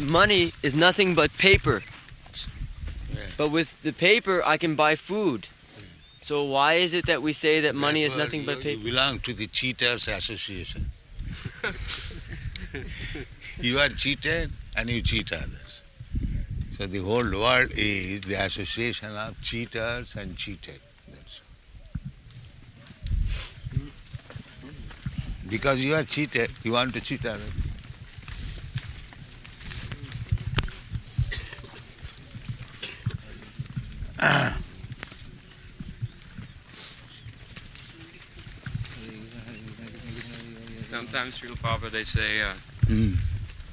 money is nothing but paper. Yeah. But with the paper, I can buy food. So why is it that we say that money is Therefore, nothing but you paper? belong to the Cheaters Association. You are cheated and you cheat others. So the whole world is the association of cheaters and cheated. That's all. Because you are cheated, you want to cheat others. Sometimes, Srila Prabhupada, they say, Mm.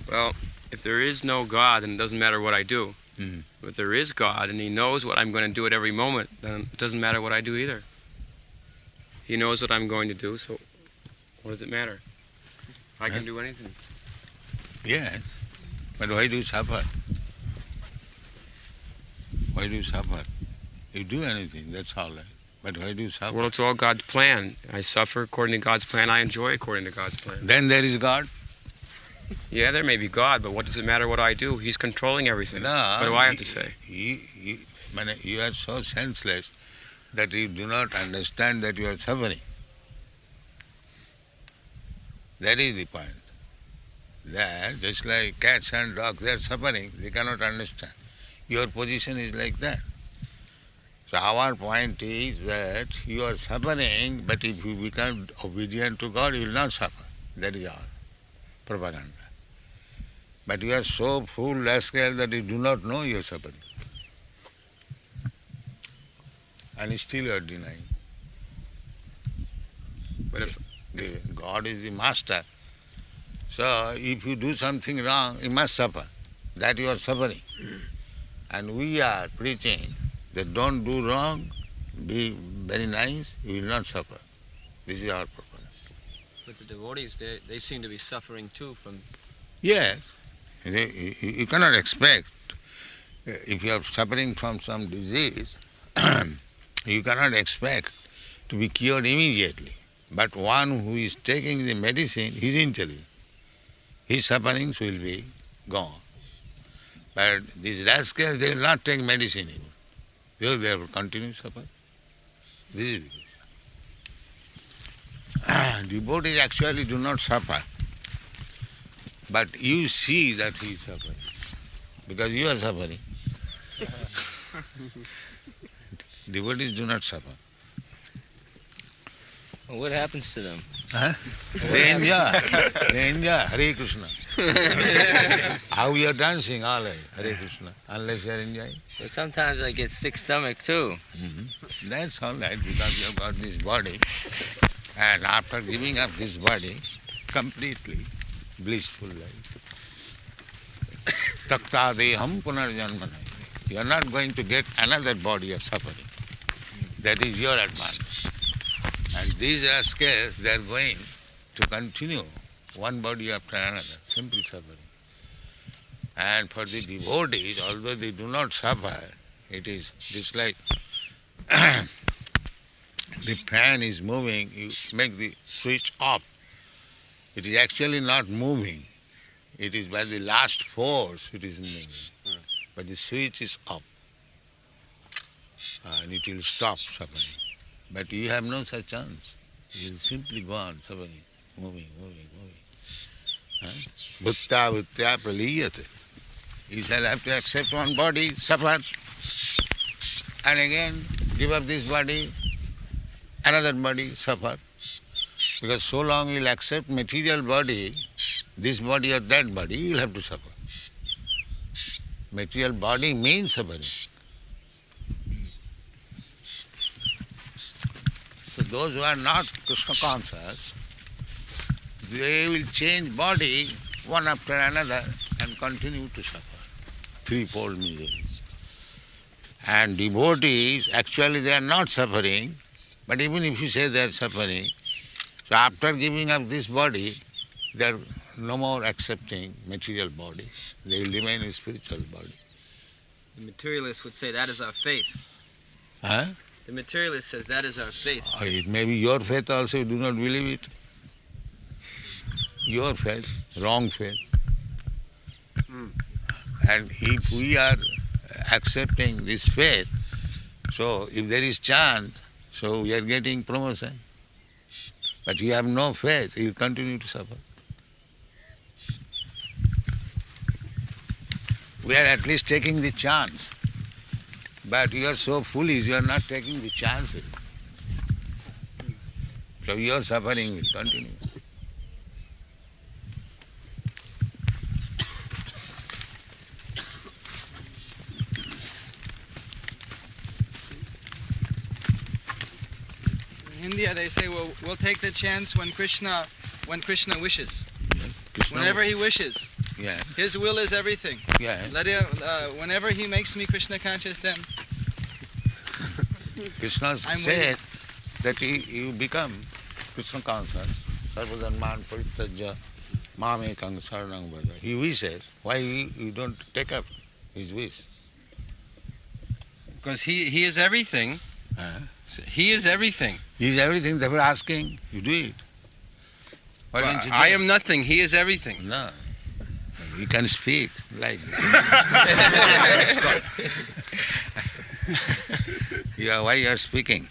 well, if there is no God, then it doesn't matter what I do. Mm. If there is God and He knows what I'm going to do at every moment, then it doesn't matter what I do either. He knows what I'm going to do, so what does it matter? I can do anything. Yes, but why do you suffer? Why do you suffer? You do anything, that's all right. But why do you suffer? Well, it's all God's plan. I suffer according to God's plan. I enjoy according to God's plan. Then there is God? Yeah, there may be God, but what does it matter what I do? He's controlling everything. No. What do I have to say? You are so senseless that you do not understand that you are suffering. That is the point. That just like cats and dogs, they are suffering, they cannot understand. Your position is like that. So our point is that you are suffering, but if you become obedient to God, you will not suffer. That is our propaganda. But you are so full rascal that you do not know you are suffering. And still you are denying. But if God is the master. So if you do something wrong, you must suffer. That you are suffering. And we are preaching that don't do wrong, be very nice, you will not suffer. This is our purpose. But the devotees, they seem to be suffering too from... Yes, you cannot expect, if you are suffering from some disease, you cannot expect to be cured immediately. But one who is taking the medicine, he is intelligent. His sufferings will be gone. But these rascals, they will not take medicine even. They will continue to suffer. This is the question. Devotees actually do not suffer. But you see that he is suffering. Because you are suffering. Devotees do not suffer. Well, what happens to them? Huh? They enjoy. They enjoy. Hare Krishna. How you are dancing all right, Hare Krishna, unless you are enjoying. But sometimes I get sick stomach too. Mm-hmm. That's all right, because you have got this body. And after giving up this body, completely blissful life. Takta deham punarjanmana. You are not going to get another body of suffering. That is your advantage. And these rascals, they are going to continue one body after another, simply suffering. And for the devotees, although they do not suffer, it is just like the fan is moving, you make the switch off. It is actually not moving. It is by the last force it is moving. But the switch is off. And it will stop suffering. But you have no such chance. You will simply go on suffering, moving. Bhutta bhuttya praliyate. You shall have to accept one body, suffer, and again give up this body, another body, suffer. Because so long you will accept material body, this body or that body, you will have to suffer. Material body means suffering. So those who are not Krishna conscious, they will change body one after another and continue to suffer. Threefold miseries. And devotees, actually they are not suffering, but even if you say they are suffering, so after giving up this body, they are no more accepting material body. They will remain in spiritual body. The materialist would say that is our faith. Huh? The materialist says that is our faith. Or it may be your faith also, you do not believe it. Your faith, wrong faith. And if we are accepting this faith, so if there is chance, so we are getting promotion. But you have no faith, you continue to suffer. We are at least taking the chance. But you are so foolish, you are not taking the chances. So your suffering will continue. In India, they say, well, we'll take the chance when Krishna wishes. Krishna, Whenever he wishes. yeah, His will is everything. yeah. Let him, whenever he makes me Krishna conscious, then Krishna I'm says that you become Krishna conscious. Sarvadharman parittajya mamekang saranang vraja. He wishes. Why you don't take up his wish? Because he is everything. He is everything. He is everything, therefore asking, you do it. Why Well, don't you do I it? am nothing. He is everything. No. You can speak like this. Why you are speaking?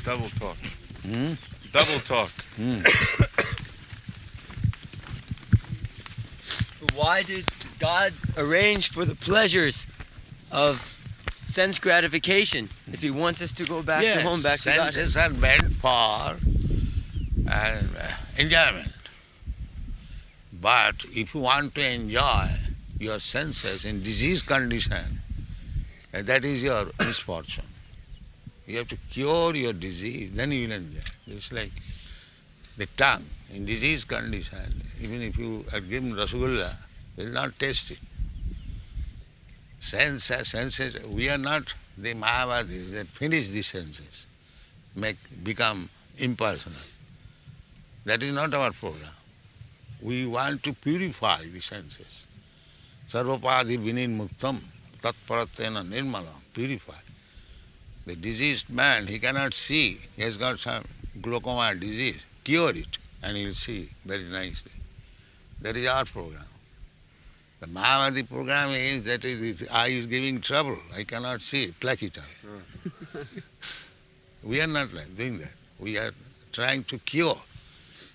Double talk. Hmm? Double talk. Why did God arrange for the pleasures of sense gratification if he wants us to go back to home, back to God? senses are meant for enjoyment. But if you want to enjoy your senses in disease condition, that is your misfortune. You have to cure your disease, then you will enjoy. It's like the tongue in disease condition. Even if you are given rasgulla, you will not taste it. Senses, we are not the Mayavadis that finish the senses, become impersonal. That is not our program. We want to purify the senses. Sarvapadi vinin muktam tatparatena nirmalam, purify. The diseased man, he cannot see, he has got some glaucoma disease, cure it and he will see very nicely. That is our program. The Mayavadi program is that his eye is giving trouble, I cannot see, pluck it out. We are not doing that. We are trying to cure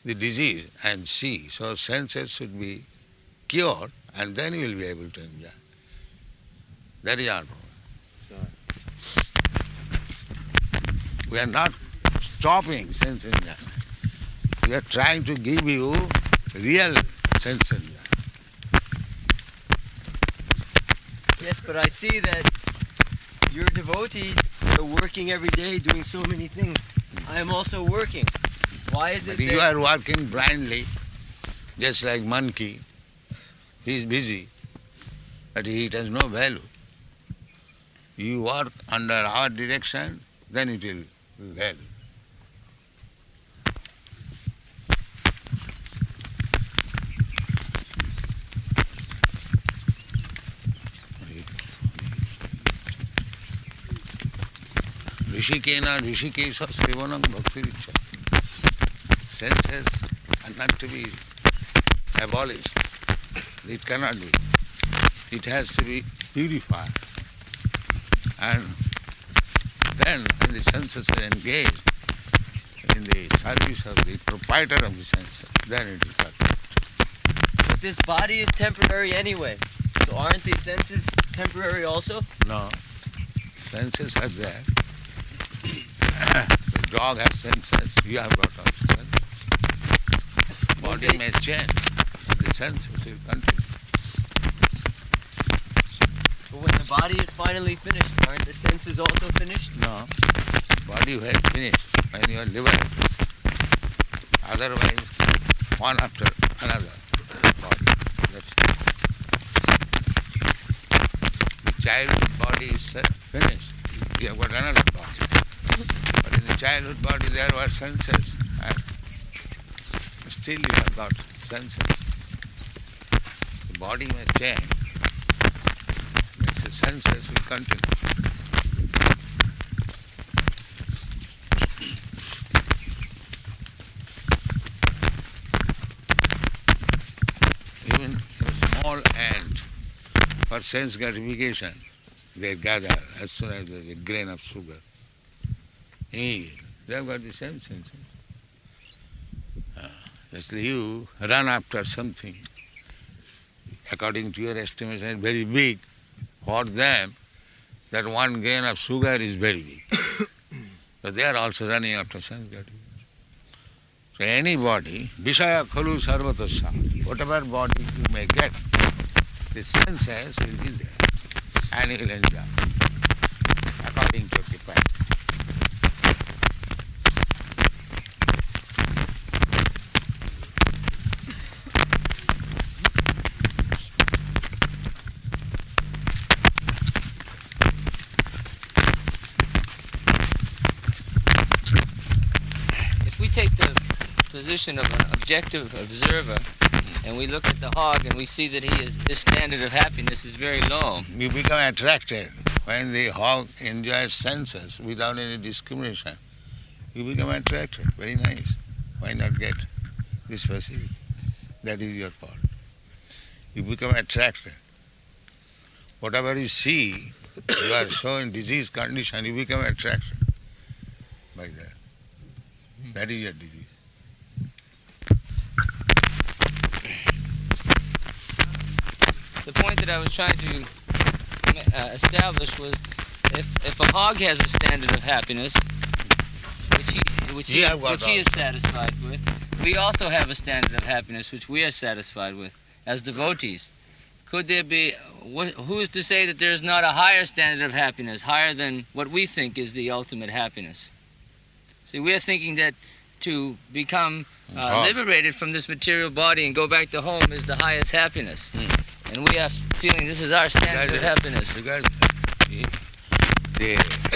the disease and see. So senses should be cured and then you will be able to enjoy. That is our program. We are not stopping sense enjoyment. We are trying to give you real sense enjoyment. Yes, but I see that your devotees are working every day doing so many things. I am also working. Why is it But you that are working blindly, just like monkey. He is busy, but it has no value. You work under our direction, then it will value. Rishikena Rishikesha Srivanam Bhakti Richa. Senses are not to be abolished. It cannot be. It has to be purified. And then when the senses are engaged in the service of the proprietor of the senses, then it is perfect. but this body is temporary anyway? So aren't these senses temporary also? No. Senses are there. The dog has senses, you have got also senses. Body may change, but the senses will continue. But when the body is finally finished, aren't the senses also finished? No. Body will finished when you are living. Otherwise, one after another body. That's it. The childhood body is finished. You have got another body. But in the childhood body there were senses. And still you have got senses. The body may change. That's a senses will continue. Even a small ant, for sense gratification, they gather as soon as there is a grain of sugar. Immediately. They have got the same senses. Just you run after something, according to your estimation, very big. For them, that one grain of sugar is very big. So they are also running after sense gratification. So anybody, Vishaya Khalu Sarvatasya, whatever body you may get, the senses will be there and you will enjoy according to your capacity. If we take the position of an objective observer and we look at the hog and we see that his standard of happiness is very low, You become attracted when the hog enjoys senses without any discrimination. You become attracted. Very nice. Why not get this facility? That is your fault. You become attracted. Whatever you see, you are so in disease condition, you become attracted by that. That is your disease. the point that I was trying to establish was if a hog has a standard of happiness, which he is satisfied with, we also have a standard of happiness which we are satisfied with as devotees. Could there be, who is to say that there is not a higher standard of happiness, higher than what we think is the ultimate happiness? See, we are thinking that to become liberated from this material body and go back to home is the highest happiness. And we are feeling this is our standard of happiness. Because the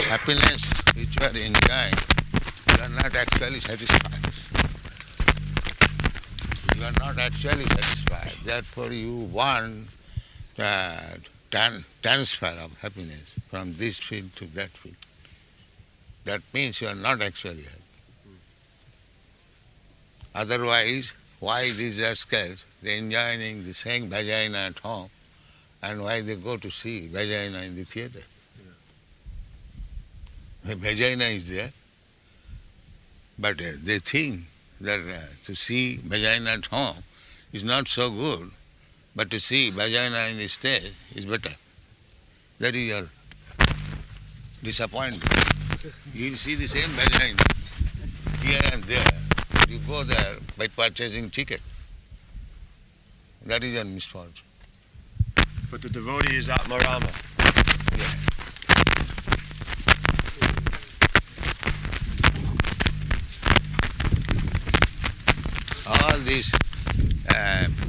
happiness which you are enjoying, you are not actually satisfied. You are not actually satisfied. Therefore you want transfer of happiness from this field to that field. That means you are not actually happy. Otherwise, why these rascals, they enjoying the same vagina at home, and why they go to see vagina in the theater? The vagina is there, but they think that to see vagina at home is not so good, but to see vagina in the stage is better. That is your disappointment. You see the same vagina here and there. You go there by purchasing ticket. That is your misfortune. But the devotee is Atmarama. Yeah. All these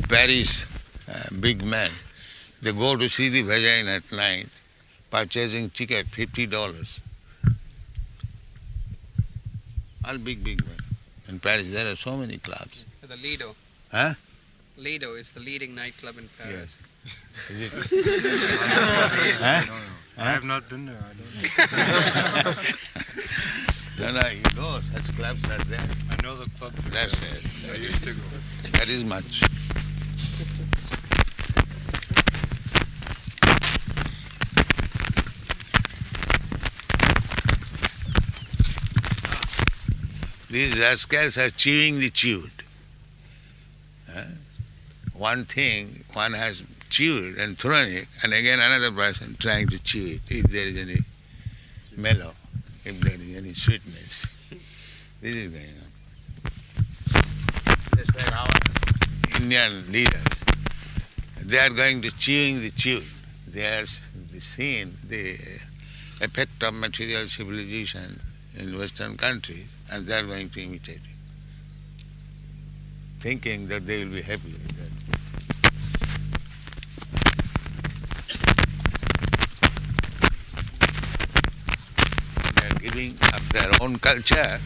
Paris big men, they go to see the vagina at night, purchasing ticket $50. All big men. In Paris there are so many clubs. The Lido. Huh? Lido is the leading nightclub in Paris. Yes. Is it? Huh? I have not been there. I don't know. No, you know such clubs are there. I know the club. That's it. I used to go. That is much. These rascals are chewing the chewed. One thing, one has chewed and thrown it, and again another person trying to chew it, if there is any mellow, if there is any sweetness. This is going on. Just like our Indian leaders, they are going to chewing the chewed. They are seeing the effect of material civilization in Western countries, and they are going to imitate it, thinking that they will be happy with that. They are giving up their own culture,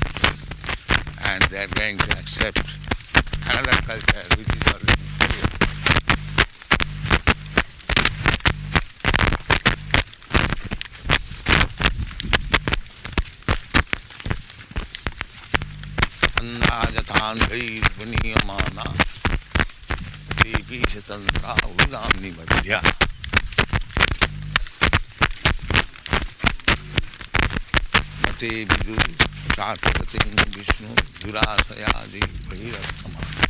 and they are going to accept another culture which is already clear. Jatandhai Vaniyamana Devi Shatandra Udamni Madhya. Mate Vidu Shatavating Vishnu Durasayadi Bhairatsamana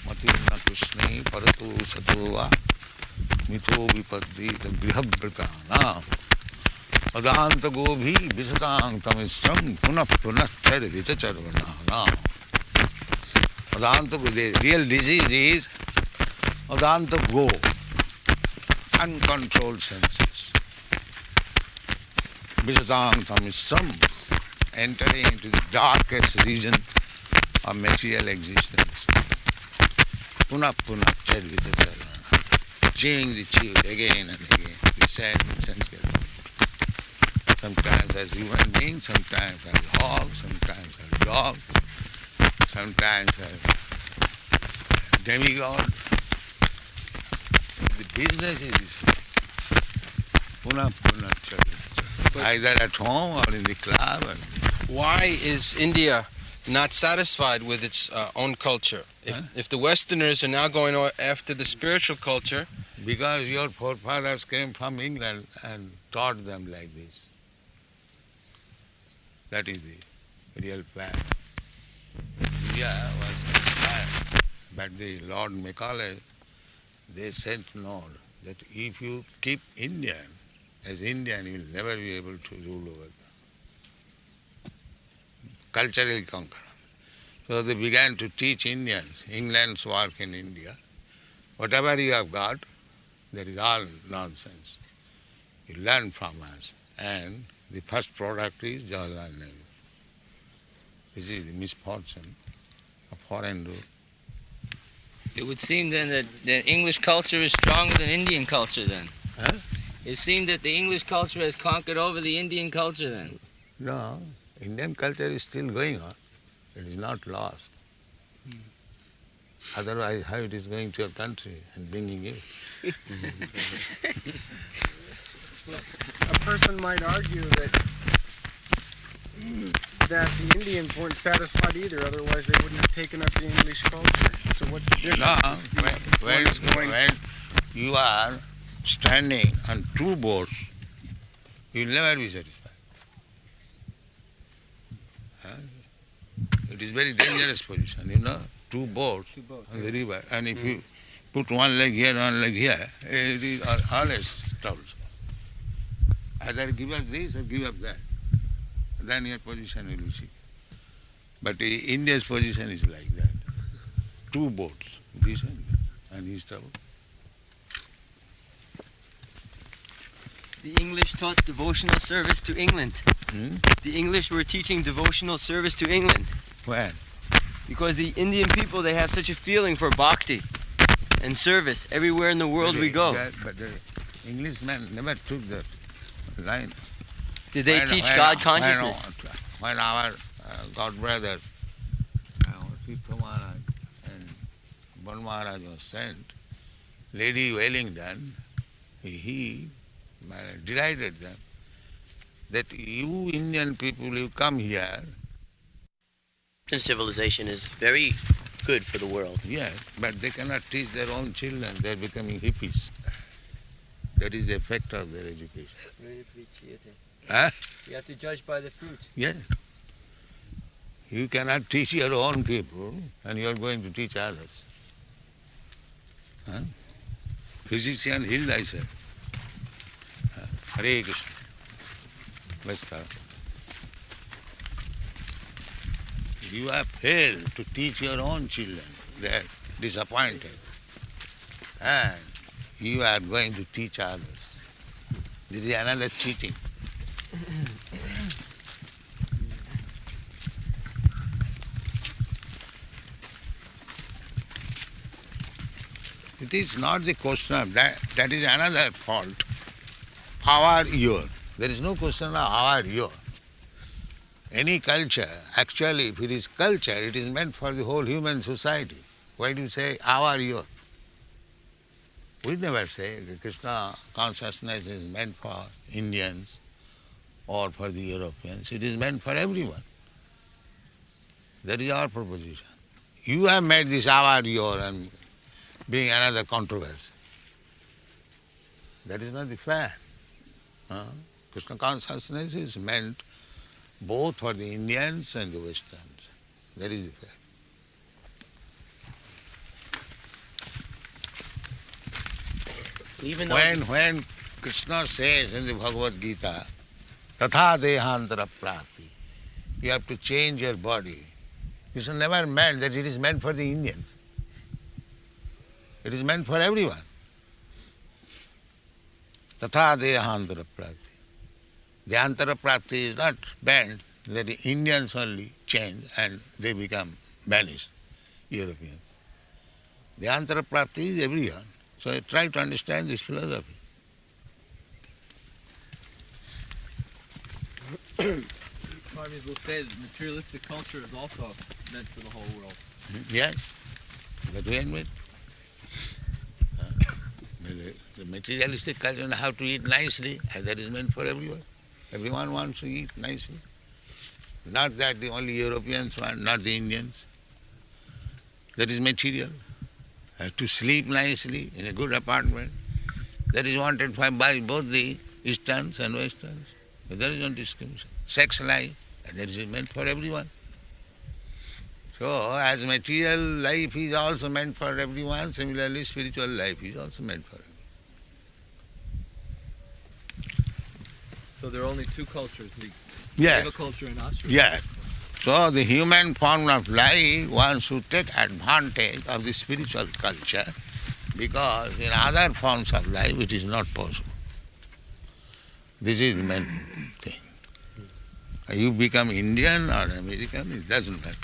Matina Krishna Paratu Satova Mito Vipadita Grihabhritana Adanta Gobhi Visatang Tamisram Puna Puna Charivita Charvana. Adanta Go, the real disease is Adanta Go, uncontrolled senses. Visatang Tamisram, entering into the darkest region of material existence. Puna Puna Charivita Charvana. Chewing the chewed again and again, the sad and sensual. Sometimes as human beings, sometimes as hog, sometimes as dog, sometimes as demigod. The business is puna puna, either at home or in the club. Why is India not satisfied with its own culture? If the Westerners are now going after the spiritual culture... Because your forefathers came from England and taught them like this. That is the real fact. India was inspired, but the Lord Macaulay, they sent note that if you keep Indian as Indian, you will never be able to rule over them. Culturally conquer. So they began to teach Indians, England's work in India. Whatever you have got, that is all nonsense. You learn from us. And the first product is Jawaharlal Nehru. This is the misfortune of foreign rule. It would seem then that English culture is stronger than Indian culture then. Huh? It seemed that the English culture has conquered over the Indian culture then. No, Indian culture is still going on. It is not lost. Otherwise, how it is going to your country and bringing it? A person might argue that the Indians weren't satisfied either, otherwise they wouldn't have taken up the English culture. So what's the difference? No, when you are standing on two boats, you will never be satisfied. It is very dangerous position, you know, two boats on the river, and if you put one leg here, one leg here, it is always trouble. Either give up this or give up that. Then your position will be secure. But India's position is like that. Two boats, this and that, and his trouble. The English taught devotional service to England. The English were teaching devotional service to England. When? Because the Indian people, they have such a feeling for bhakti and service everywhere in the world we go. But the Englishmen never took that line. Did they teach God consciousness? When our God brother, Tirtha Maharaj and Ban Maharaj was sent, Lady Wellington, he derided them that you Indian people, you come here. Civilization is very good for the world. Yes, but they cannot teach their own children. They are becoming hippies. That is the effect of their education. Huh? You have to judge by the fruit. Yes. You cannot teach your own people and you are going to teach others. Huh? Physician, heal thyself. Hare Krishna. Vasta. You have failed to teach your own children. They are disappointed. And you are going to teach others. This is another cheating. It is not the question of that. That is another fault. Our your. There is no question of our your. Any culture, actually, if it is culture, it is meant for the whole human society. Why do you say our your? We never say that Krishna consciousness is meant for Indians or for the Europeans. It is meant for everyone. That is our proposition. You have made this avar and being another controversy. That is not the fair. Krishna consciousness is meant both for the Indians and the Westerns. That is the fact. Even though When Krishna says in the Bhagavad Gita, Tatha dehantara prati, you have to change your body. Krishna never meant that it is meant for the Indians. It is meant for everyone. Tatha dehantara prati. Dehantara prati is not meant that the Indians only change and they become banished, Europeans. Dehantara prati is everyone. So I try to understand this philosophy. Parvis will say that materialistic culture is also meant for the whole world. Yes, that we admit. The materialistic culture and how to eat nicely, that is meant for everyone. Everyone wants to eat nicely. Not that the only Europeans want, not the Indians. That is material. To sleep nicely in a good apartment, that is wanted by both the Easterns and Westerns. There is no discrimination. Sex life, that is meant for everyone. So, as material life is also meant for everyone, similarly spiritual life is also meant for everyone. So there are only two cultures, the Yes. Deva culture and Astra. Yes. So the human form of life wants to take advantage of the spiritual culture because in other forms of life it is not possible. This is the main thing. You become Indian or American, it doesn't matter.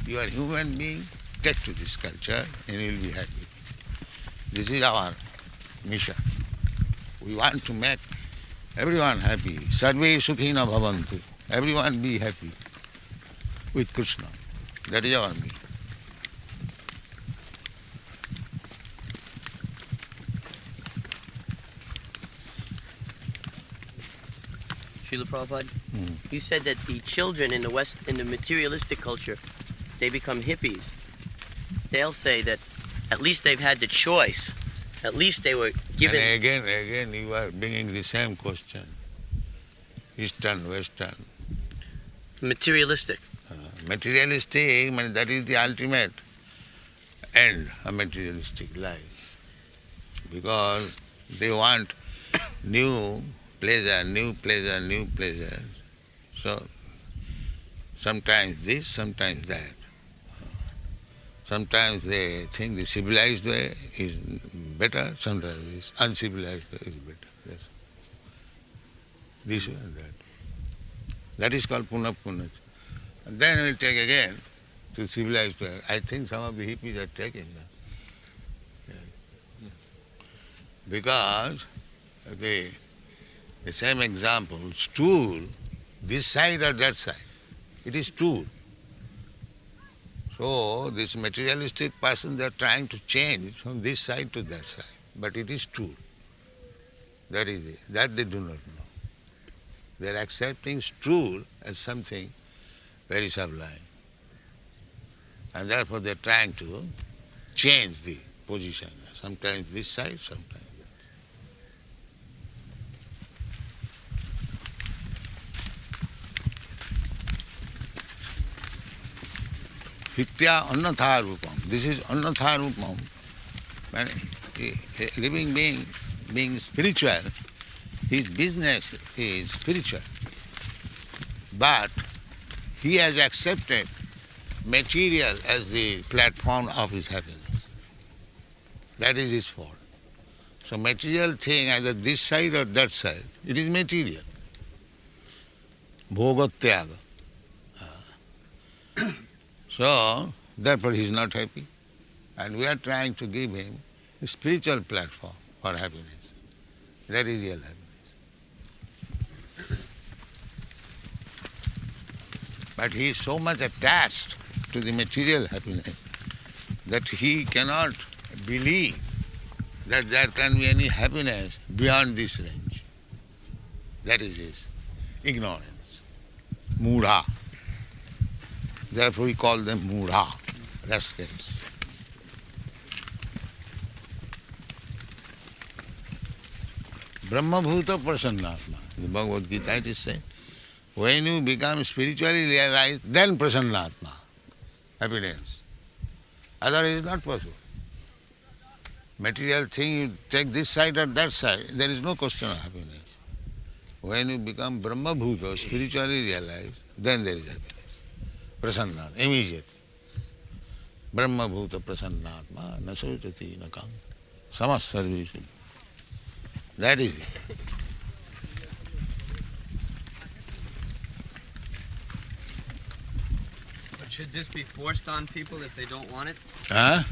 You are a human being, take to this culture and you will be happy. This is our mission. We want to make everyone happy. Sarve sukhina bhavantu. Everyone be happy with Krishna. That is our mission. Srila Prabhupada, you said that the children in the West, in the materialistic culture, they become hippies. They'll say that at least they've had the choice. At least they were given... And again you are bringing the same question. Eastern, Western. Materialistic. Materialistic, that is the ultimate end of materialistic life. Because they want new pleasure, new pleasure, new pleasure. So, sometimes this, sometimes that. Sometimes they think the civilized way is better, sometimes this uncivilized way is better. Yes. This way and that. That is called punah punach. And then we'll take again to civilized way. I think some of the hippies are taking that. Yeah. Because the same example, stool, this side or that side, it is stool. So this materialistic person, they are trying to change from this side to that side, but it is stool. That is it. That they do not know. They are accepting stool as something very sublime. And therefore they are trying to change the position. Sometimes this side, sometimes that. Hitya annatha rupam. This is annatha rupam. When a living being spiritual, his business is spiritual. But he has accepted material as the platform of his happiness. That is his fault. So material thing, either this side or that side, it is material. Bhogatyaga. So, therefore he is not happy. And we are trying to give him a spiritual platform for happiness. That is real happiness. But he is so much attached to the material happiness that he cannot believe that there can be any happiness beyond this range. That is his ignorance. Mudha. Therefore we call them mudha, rascals. Brahma bhuta prasannatma. The Bhagavad Gita it is said. When you become spiritually realized, then prasannatma, happiness. Otherwise it is not possible. Material thing, you take this side or that side, there is no question of happiness. When you become Brahma bhuta, spiritually realized, then there is happiness. Prasannatma, immediately. Brahma bhuta prasannatma, nasotati nakam, samas sarveshu. That is it. But should this be forced on people if they don't want it? Huh?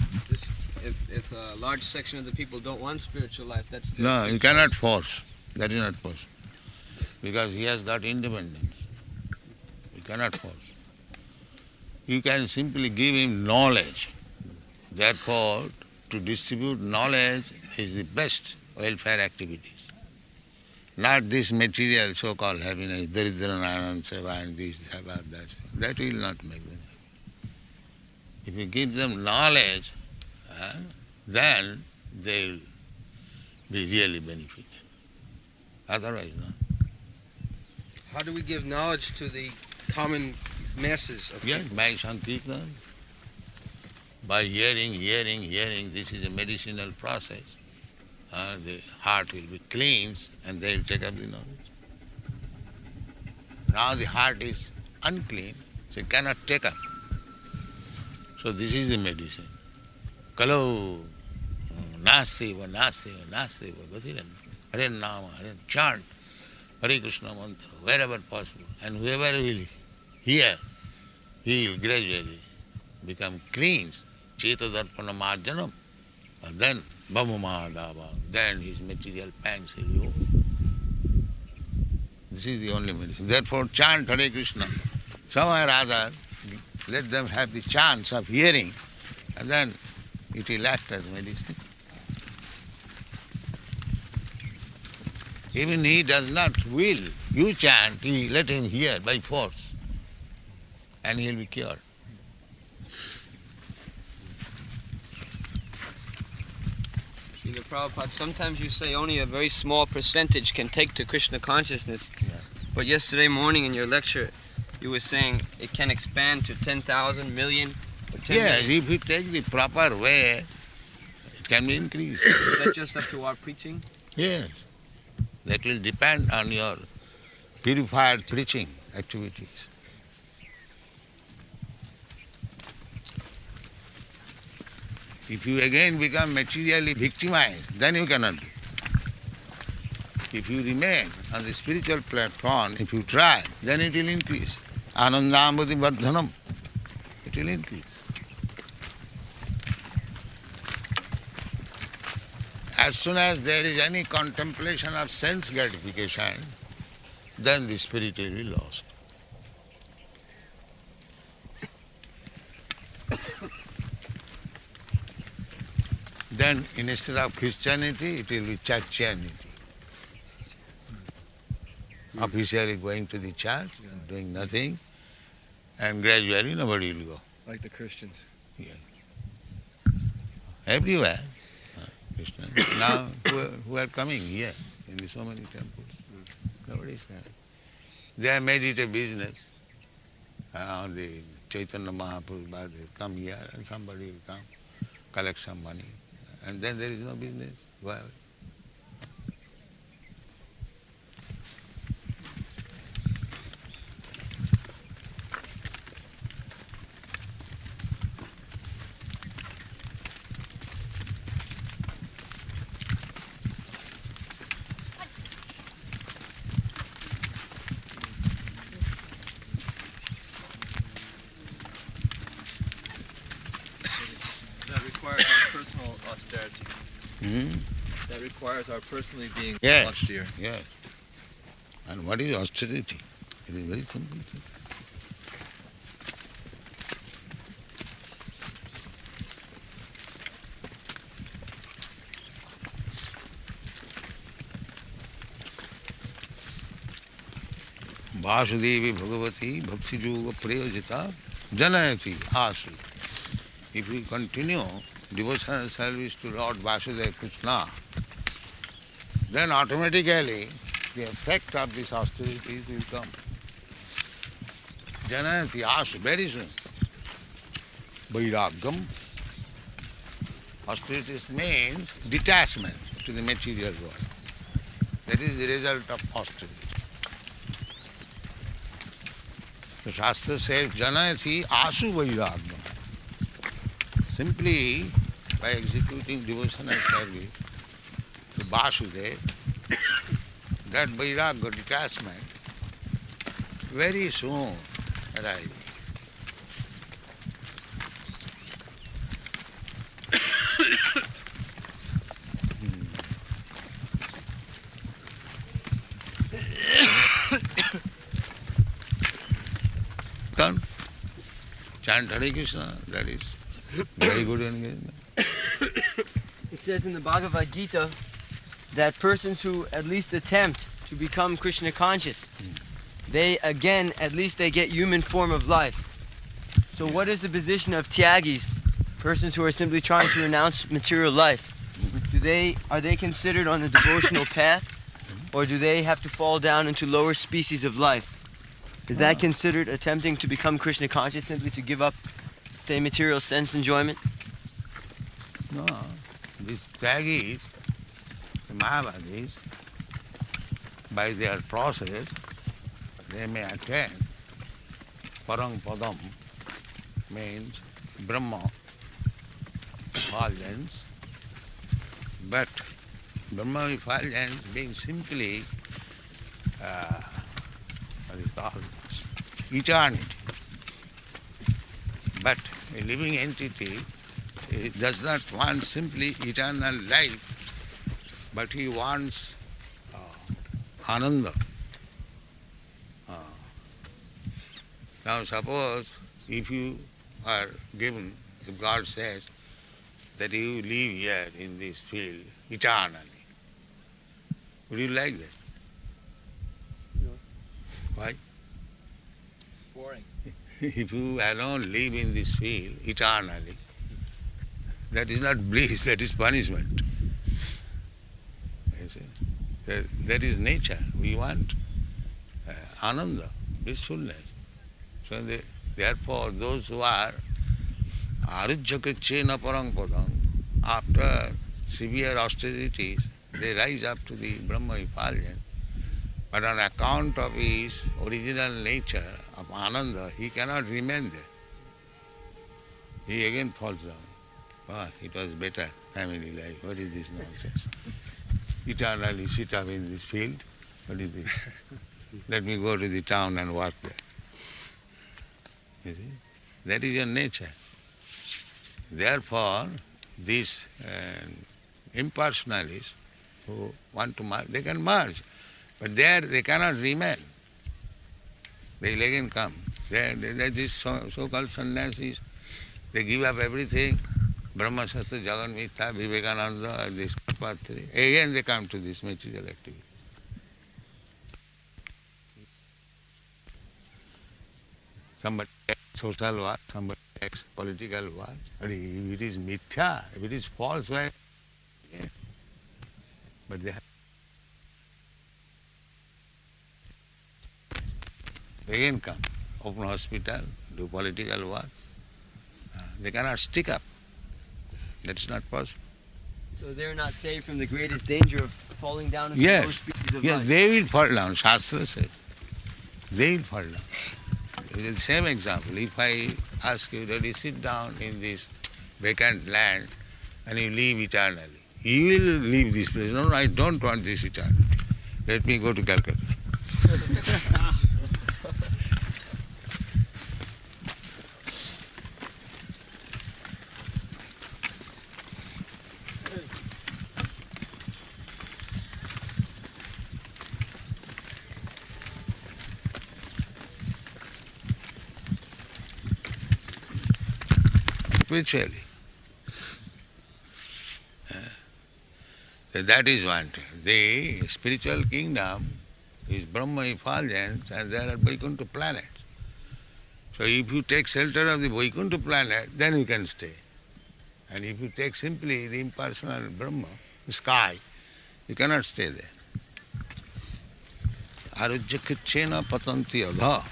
If a large section of the people don't want spiritual life, that's still... No, you cannot force. That is not possible. Because he has got independence. You cannot force. You can simply give him knowledge. Therefore, to distribute knowledge is the best welfare activities. Not this material so-called happiness, daridra narayan seva and this, seva, that. That will not make them happy. If you give them knowledge, then they will be really benefited. Otherwise, no. How do we give knowledge to the common masses of Yes, people? by Sankirtan, by hearing, this is a medicinal process. The heart will be cleansed and they will take up the knowledge. Now the heart is unclean, so it cannot take up. So this is the medicine. Kalo, nastiva, gatiran, Hare Nama, Hare chant, Hare Krishna mantra, wherever possible. And whoever will hear, he will gradually become cleansed. Cheta darpana marjanam. And then Bhammamadava, then his material pangs will be over. This is the only medicine. Therefore chant Hare Krishna. Somewhere or other, let them have the chance of hearing, and then it will act as medicine. Even he does not will, you chant, he let him hear by force, and he will be cured. Srila Prabhupada, sometimes you say only a very small percentage can take to Krishna consciousness. Yeah. But yesterday morning in your lecture, you were saying it can expand to 10,000, million, or 10 Yes, million. if you take the proper way, it can be increased. Is that just up to our preaching? Yes. That will depend on your purified preaching activities. If you again become materially victimized, then you cannot do. If you remain on the spiritual platform, if you try, then it will increase. Anandambuddhi vardhanam. It will increase. As soon as there is any contemplation of sense gratification, then the spirit will be lost. Then instead of Christianity, it will be churchianity. Officially going to the church, doing nothing, and gradually nobody will go. Like the Christians. Everywhere. Christians. Now who are coming here in so many temples? Nobody is coming. They have made it a business. The Chaitanya Mahaprabhu will come here and somebody will come, collect some money, and then there is no business. Well, That requires our personal austerity. hmm? That requires our personally being Yes. austere. Yes. And what is austerity? It is very simple thing. Vasudevi Bhagavati Bhakti Yoga Prayojita Janayati asu. If you continue devotional service to Lord Vasudeva Krishna, then automatically the effect of these austerities will come. Janayati asu, very soon. Vairagam. Austerities means detachment to the material world. That is the result of austerity. The Shastra says, Janayati asu vairagam. Simply by executing devotional service to Vasudeva, that vairagya detachment very soon arrives. Done. Chant Hare Krishna, that is very good engagement. It says in the Bhagavad Gita that persons who at least attempt to become Krishna conscious, they again, at least they get human form of life. So what is the position of tyagis, persons who are simply trying to renounce material life? Are they considered on the devotional path, or do they have to fall down into lower species of life? Is that considered attempting to become Krishna conscious, simply to give up, say, material sense enjoyment? No, these tyagis, the Mayavadis, by their process, they may attain Parang Padam, means Brahma, effulgence, but Brahma effulgence being simply what is called eternity. But a living entity does not want simply eternal life, but he wants ananda. Now suppose if you are given, if God says that you live here in this field eternally, would you like that? No. Why? Boring. If you alone live in this field eternally, that is not bliss, that is punishment. You see? That is nature. We want ananda, blissfulness. So therefore, those who are arujjakachena parang padam, after severe austerities, they rise up to the Brahma effulgence. But on account of his original nature of ananda, he cannot remain there. He again falls down. Ah, it was better family life. What is this nonsense? Eternally sit up in this field. What is this? Let me go to the town and work there. You see? That is your nature. Therefore, these impersonalists who want to merge, they can merge. But there they cannot remain. They will again come. They these so-called sannyasis, they give up everything. Brahma, Sattva, Jagan, Mithya, Vivekananda, this Patri. Again they come to this material activity. Somebody takes social work, somebody takes political work. But if it is mithya, if it is false, why? Yeah. But they have again come, open hospital, do political work. They cannot stick up. That's not possible. So they're not saved from the greatest danger of falling down into lower species of Yes, life? they will fall down. Shastra says they will fall down. It is the same example. If I ask you that you sit down in this vacant land and you live eternally, you will leave this place. No, I don't want this eternity. Let me go to Calcutta. Spiritually. That is one thing. The spiritual kingdom is Brahma effulgence and there are Vaikuntha planets. So if you take shelter of the Vaikuntha planet, then you can stay. And if you take simply the impersonal Brahma, the sky, you cannot stay there. Arujyakichena patanti adha.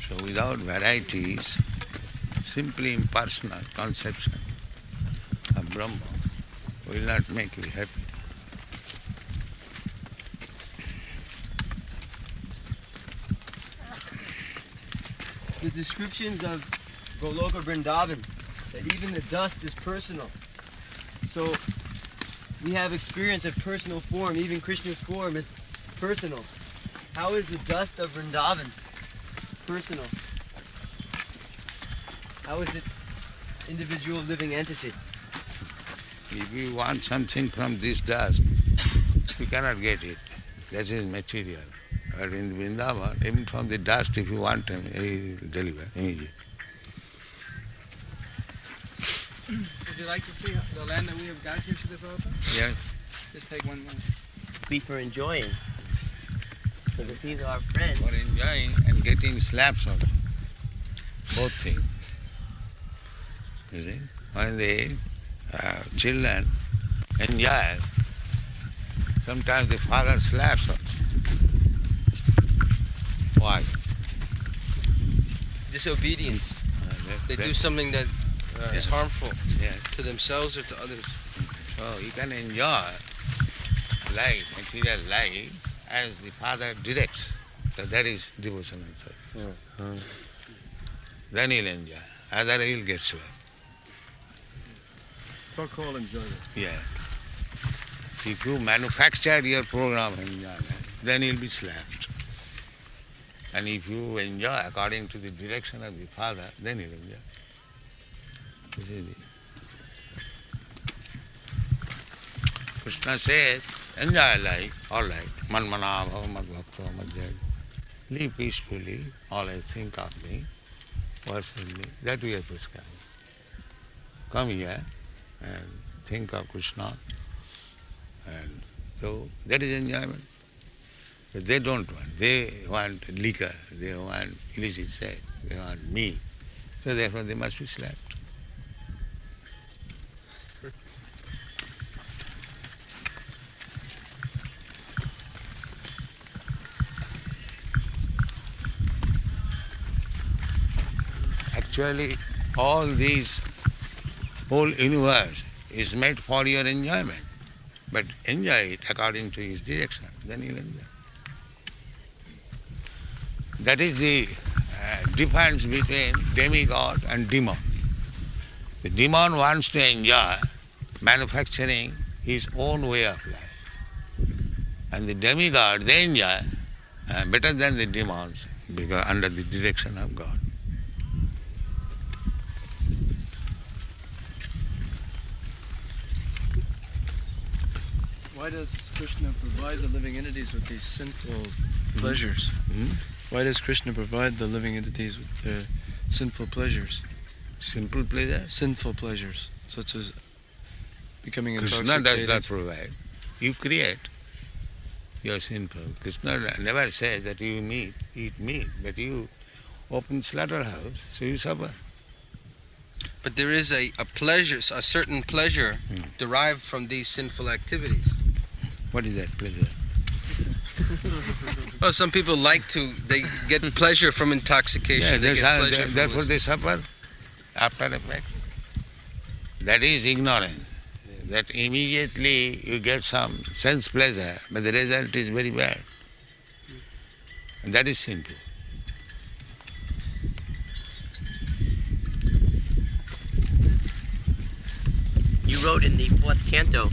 So without varieties, simply impersonal conception of Brahma will not make you happy. The descriptions of Goloka Vrindavan, that even the dust is personal. So we have experience of personal form, even Krishna's form is personal. How is the dust of Vrindavan personal? How is it individual living entity? If you want something from this dust, you cannot get it. That is material. But in the Vrindavan, even from the dust, if you want him, he will deliver immediately. Would you like to see the land that we have got here, Srila Prabhupada? Yes. Just take one minute. Be for enjoying. Because he's our friend. For enjoying and getting slaps also. Both things. You see? When the children enjoy, sometimes the father slaps also. Why? Disobedience. They do something that is harmful to themselves or to others. So you can enjoy life, material life, as the father directs. So that is devotional service. Then he'll enjoy. Otherwise he'll get slapped. So-called enjoyment. Yeah. If you manufacture your program enjoyment, then he'll be slapped. And if you enjoy according to the direction of the father, then he'll enjoy. This is it. Krishna said, enjoy life, all right. Manmana bhava mad bhakta madhyaya. Live peacefully, always think of me, worship me. That we have prescribed. Come here and think of Krishna. And so that is enjoyment. But they don't want. They want liquor, they want illicit sex, they want meat. So therefore they must be slapped. Actually, all these, whole universe is made for your enjoyment. But enjoy it according to his direction, then you'll enjoy. That is the difference between demigod and demon. The demon wants to enjoy manufacturing his own way of life. And the demigod, they enjoy better than the demons because under the direction of God. Why does Krishna provide the living entities with these sinful pleasures? Why does Krishna provide the living entities with their sinful pleasures? Simple pleasure? Sinful pleasures, such as becoming intoxicated. Krishna does not provide. You create. You are sinful. Krishna never says that you eat meat, but you open slaughterhouse, so you suffer. But there is a pleasure, a certain pleasure derived from these sinful activities. What is that pleasure? Well, some people they get pleasure from intoxication. Yeah, therefore they suffer after effect. That is ignorance. That immediately you get some sense pleasure, but the result is very bad. And that is sinful. You wrote in the 4th canto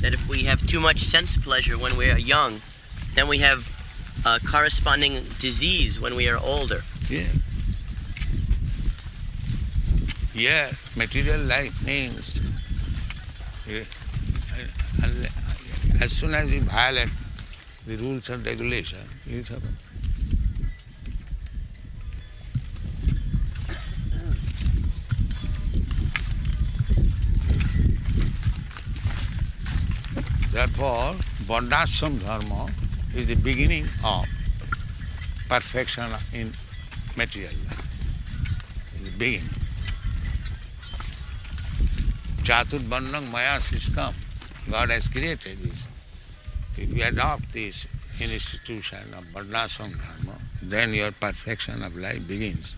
that if we have too much sense pleasure when we are young, then we have a corresponding disease when we are older. Yeah. Yeah, material life means as soon as you violate the rules and regulations, you suffer. Therefore, Varnashram Dharma is the beginning of perfection in material life. It's the beginning. Chaturvarnam Maya system, God has created this. If you adopt this institution of Varnashram Dharma, then your perfection of life begins.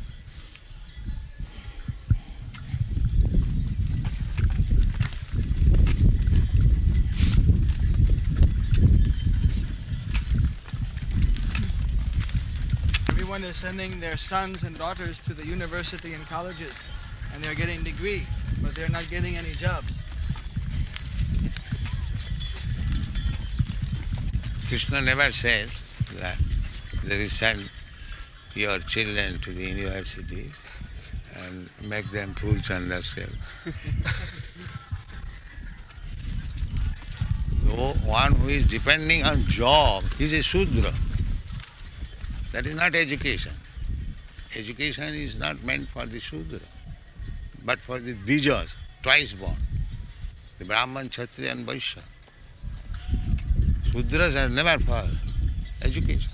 Everyone is sending their sons and daughters to the university and colleges, and they're getting degree, but they're not getting any jobs. Krishna never says that there is send your children to the university and make them fools and yourself. The one who is depending on job is a Shudra. That is not education. Education is not meant for the Shudra, but for the Dvijas, twice born, the Brahman, Kshatriya and Vaishya. Shudras are never for education.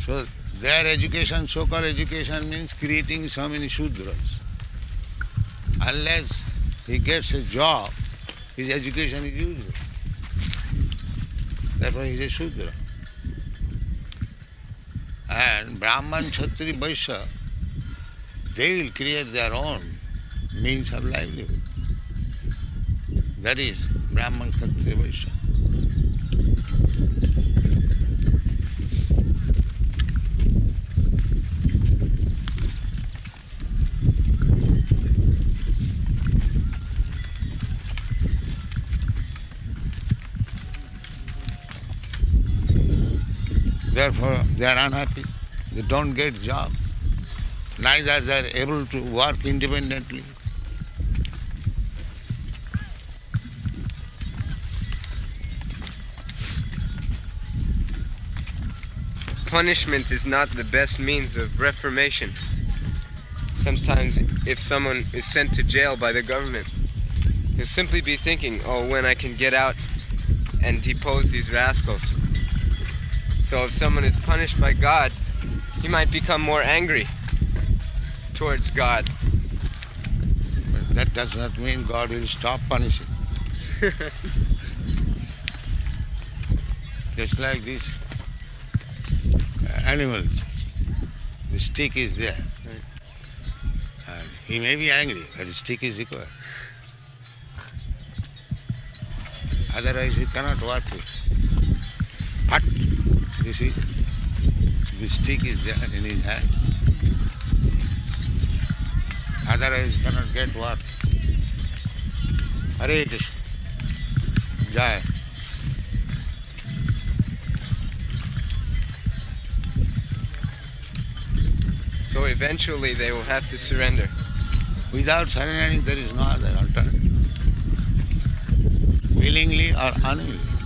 So their education, so-called education, means creating so many Shudras. Unless he gets a job, his education is useless. Therefore he is a Shudra. And Brahman, Kshatriya, Vaishya, they will create their own means of livelihood. That is Brahman, Kshatriya, Vaishya. Therefore, they are unhappy. They don't get job. Neither they are able to work independently. Punishment is not the best means of reformation. Sometimes if someone is sent to jail by the government, he'll simply be thinking, oh, when I can get out and depose these rascals. So if someone is punished by God, he might become more angry towards God. But that does not mean God will stop punishing. Just like these animals, the stick is there. And he may be angry, but the stick is required. Otherwise he cannot work with. But you see, the stick is there in his hand. Otherwise he cannot get work. Hare Krishna. Jai. So eventually they will have to surrender. Without surrendering there is no other alternative. Willingly or unwillingly.